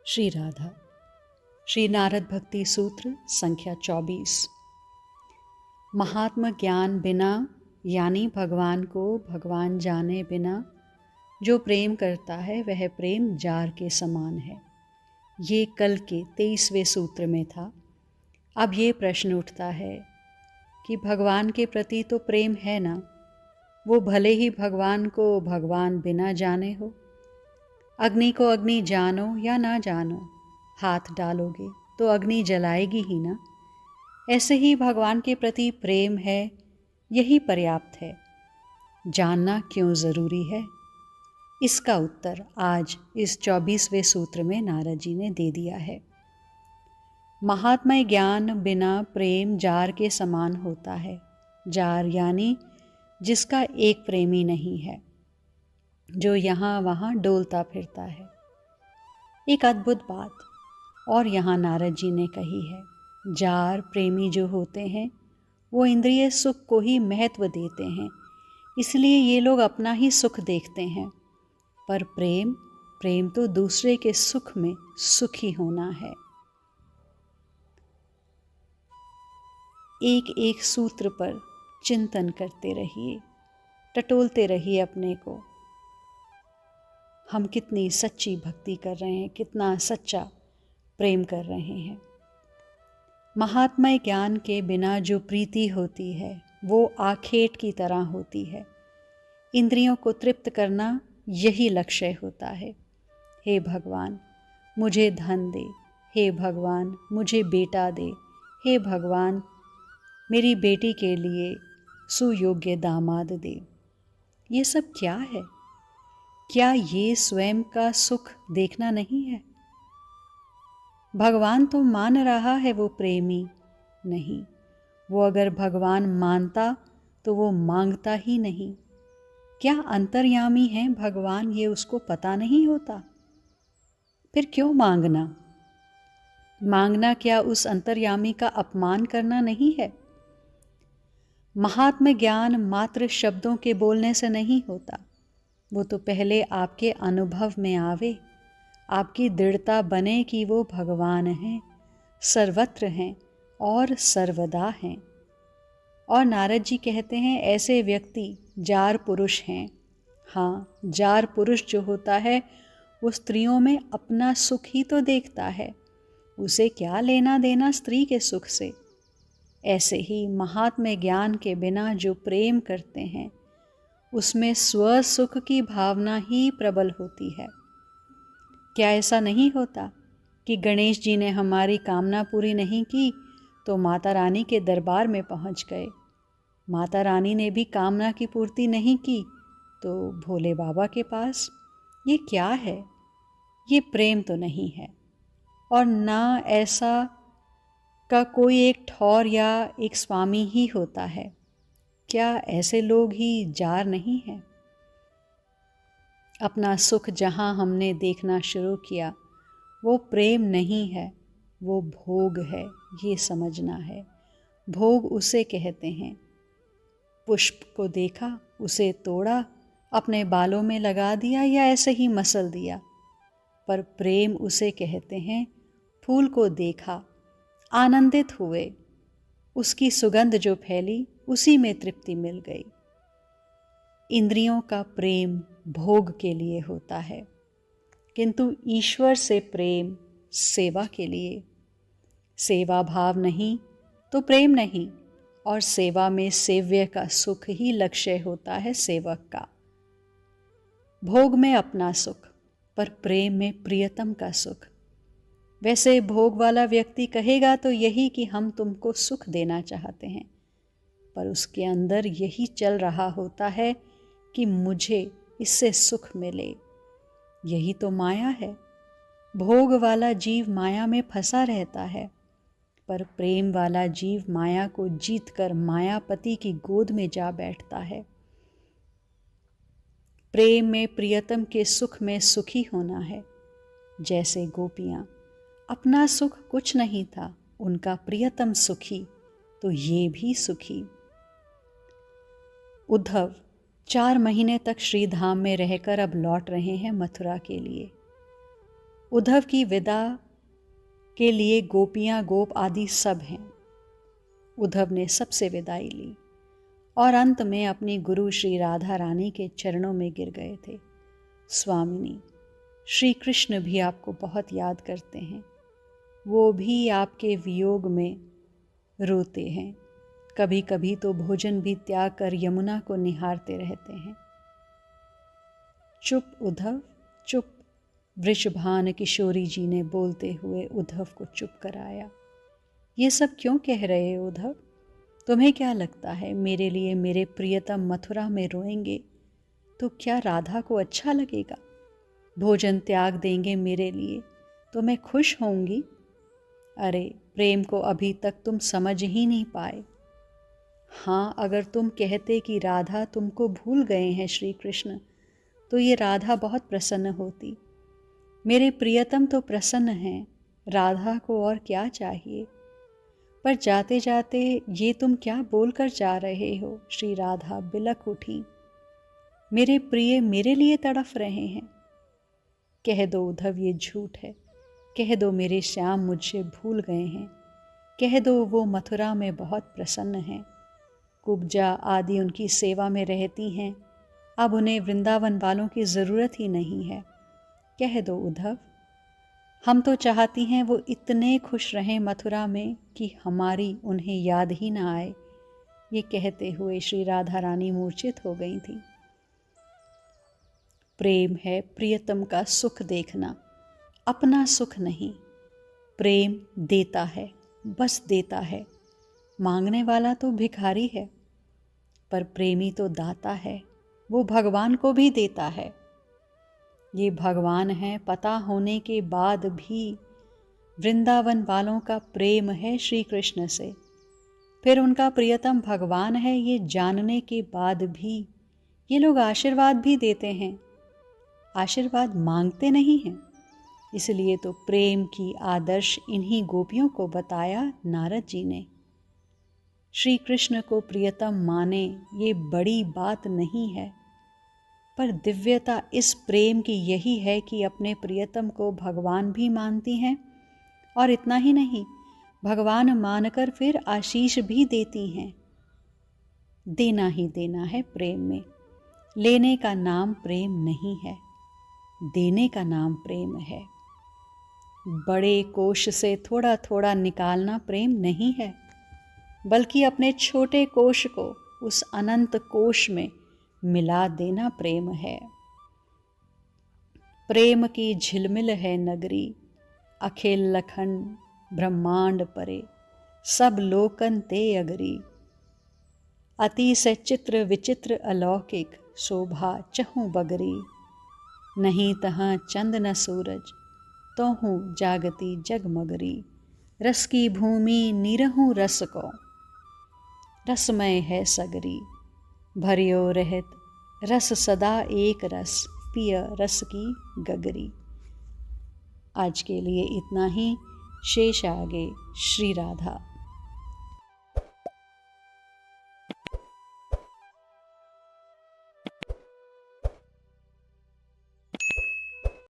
श्री राधा। श्री नारद भक्ति सूत्र संख्या 24। महात्म ज्ञान बिना यानी भगवान को भगवान जाने बिना जो प्रेम करता है वह प्रेम जार के समान है। ये कल के 23वें सूत्र में था। अब ये प्रश्न उठता है कि भगवान के प्रति तो प्रेम है ना, वो भले ही भगवान को भगवान बिना जाने हो। अग्नि को अग्नि जानो या ना जानो, हाथ डालोगे तो अग्नि जलाएगी ही ना। ऐसे ही भगवान के प्रति प्रेम है, यही पर्याप्त है। जानना क्यों ज़रूरी है, इसका उत्तर आज इस 24वें सूत्र में नारद जी ने दे दिया है। महात्मय ज्ञान बिना प्रेम जार के समान होता है। जार यानी जिसका एक प्रेमी नहीं है, जो यहाँ वहाँ डोलता फिरता है। एक अद्भुत बात और यहाँ नारद जी ने कही है। जार प्रेमी जो होते हैं वो इंद्रिय सुख को ही महत्व देते हैं, इसलिए ये लोग अपना ही सुख देखते हैं। पर प्रेम तो दूसरे के सुख में सुखी होना है। एक एक सूत्र पर चिंतन करते रहिए, टटोलते रहिए अपने को। हम कितनी सच्ची भक्ति कर रहे हैं, कितना सच्चा प्रेम कर रहे हैं। महात्मय ज्ञान के बिना जो प्रीति होती है वो आखेट की तरह होती है। इंद्रियों को तृप्त करना यही लक्ष्य होता है। हे भगवान मुझे धन दे, हे भगवान मुझे बेटा दे, हे भगवान मेरी बेटी के लिए सुयोग्य दामाद दे। ये सब क्या है? क्या ये स्वयं का सुख देखना नहीं है? भगवान तो मान रहा है वो प्रेमी नहीं। वो अगर भगवान मानता तो वो मांगता ही नहीं। क्या अंतर्यामी है भगवान, ये उसको पता नहीं होता? फिर क्यों मांगना? मांगना क्या उस अंतर्यामी का अपमान करना नहीं है? महात्म ज्ञान मात्र शब्दों के बोलने से नहीं होता। वो तो पहले आपके अनुभव में आवे, आपकी दृढ़ता बने कि वो भगवान हैं, सर्वत्र हैं और सर्वदा हैं। और नारद जी कहते हैं ऐसे व्यक्ति जार पुरुष हैं। हाँ, जार पुरुष जो होता है वो स्त्रियों में अपना सुख ही तो देखता है। उसे क्या लेना देना स्त्री के सुख से। ऐसे ही महात्म्य ज्ञान के बिना जो प्रेम करते हैं उसमें स्व सुख की भावना ही प्रबल होती है। क्या ऐसा नहीं होता कि गणेश जी ने हमारी कामना पूरी नहीं की तो माता रानी के दरबार में पहुंच गए। माता रानी ने भी कामना की पूर्ति नहीं की तो भोले बाबा के पास। ये क्या है? ये प्रेम तो नहीं है। और ना ऐसा का कोई एक ठौर या एक स्वामी ही होता है। क्या ऐसे लोग ही जार नहीं हैं? अपना सुख जहाँ हमने देखना शुरू किया वो प्रेम नहीं है, वो भोग है, ये समझना है। भोग उसे कहते हैं। पुष्प को देखा, उसे तोड़ा, अपने बालों में लगा दिया या ऐसे ही मसल दिया। पर प्रेम उसे कहते हैं। फूल को देखा, आनंदित हुए, उसकी सुगंध जो फैली उसी में तृप्ति मिल गई। इंद्रियों का प्रेम भोग के लिए होता है, किंतु ईश्वर से प्रेम सेवा के लिए। सेवा भाव नहीं तो प्रेम नहीं, और सेवा में सेव्य का सुख ही लक्ष्य होता है सेवक का। भोग में अपना सुख, पर प्रेम में प्रियतम का सुख। वैसे भोग वाला व्यक्ति कहेगा तो यही कि हम तुमको सुख देना चाहते हैं, पर उसके अंदर यही चल रहा होता है कि मुझे इससे सुख मिले। यही तो माया है। भोग वाला जीव माया में फंसा रहता है, पर प्रेम वाला जीव माया को जीतकर मायापति की गोद में जा बैठता है। प्रेम में प्रियतम के सुख में सुखी होना है। जैसे गोपियां, अपना सुख कुछ नहीं था, उनका प्रियतम सुखी, तो ये भी सुखी। उद्धव 4 महीने तक श्रीधाम में रहकर अब लौट रहे हैं मथुरा के लिए। उद्धव की विदा के लिए गोपियां गोप आदि सब हैं। उद्धव ने सबसे विदाई ली और अंत में अपनी गुरु श्री राधा रानी के चरणों में गिर गए थे। स्वामिनी, श्री कृष्ण भी आपको बहुत याद करते हैं। वो भी आपके वियोग में रोते हैं। कभी कभी तो भोजन भी त्याग कर यमुना को निहारते रहते हैं। चुप उद्धव चुप, वृषभान किशोरी जी ने बोलते हुए उद्धव को चुप कराया। ये सब क्यों कह रहे हो उद्धव? तुम्हें क्या लगता है मेरे लिए मेरे प्रियतम मथुरा में रोएंगे तो क्या राधा को अच्छा लगेगा? भोजन त्याग देंगे मेरे लिए तो मैं खुश होंगी? अरे, प्रेम को अभी तक तुम समझ ही नहीं पाए। हाँ, अगर तुम कहते कि राधा तुमको भूल गए हैं श्री कृष्ण, तो ये राधा बहुत प्रसन्न होती। मेरे प्रियतम तो प्रसन्न हैं, राधा को और क्या चाहिए? पर जाते जाते ये तुम क्या बोलकर जा रहे हो? श्री राधा बिलख उठी। मेरे प्रिय मेरे लिए तड़फ रहे हैं। कह दो उद्धव ये झूठ है। कह दो मेरे श्याम मुझसे भूल गए हैं। कह दो वो मथुरा में बहुत प्रसन्न हैं। कुब्जा आदि उनकी सेवा में रहती हैं। अब उन्हें वृंदावन वालों की ज़रूरत ही नहीं है। कह दो उद्धव। हम तो चाहती हैं वो इतने खुश रहें मथुरा में कि हमारी उन्हें याद ही ना आए। ये कहते हुए श्री राधा रानी मूर्छित हो गई थी। प्रेम है प्रियतम का सुख देखना, अपना सुख नहीं। प्रेम देता है, बस देता है। मांगने वाला तो भिखारी है, पर प्रेमी तो दाता है। वो भगवान को भी देता है। ये भगवान है पता होने के बाद भी वृंदावन वालों का प्रेम है श्री कृष्ण से। फिर उनका प्रियतम भगवान है ये जानने के बाद भी ये लोग आशीर्वाद भी देते हैं, आशीर्वाद मांगते नहीं हैं। इसलिए तो प्रेम की आदर्श इन्हीं गोपियों को बताया नारद जी ने। श्री कृष्ण को प्रियतम माने ये बड़ी बात नहीं है, पर दिव्यता इस प्रेम की यही है कि अपने प्रियतम को भगवान भी मानती हैं और इतना ही नहीं, भगवान मानकर फिर आशीष भी देती हैं। देना ही देना है प्रेम में। लेने का नाम प्रेम नहीं है, देने का नाम प्रेम है। बड़े कोश से थोड़ा थोड़ा निकालना प्रेम नहीं है, बल्कि अपने छोटे कोश को उस अनंत कोश में मिला देना प्रेम है। प्रेम की झिलमिल है नगरी, अखिल लखंड ब्रह्मांड परे, सब लोकन ते अगरी। अति से चित्र विचित्र अलौकिक, शोभा चहु बगरी। नहीं तहाँ चंद न सूरज, तोहूँ जागती जगमगरी। रस की भूमि निरहु रस को, रसमय है सगरी। भरियो रहत रस सदा एक रस, पिय रस की गगरी। आज के लिए इतना ही, शेष आगे। श्री राधा।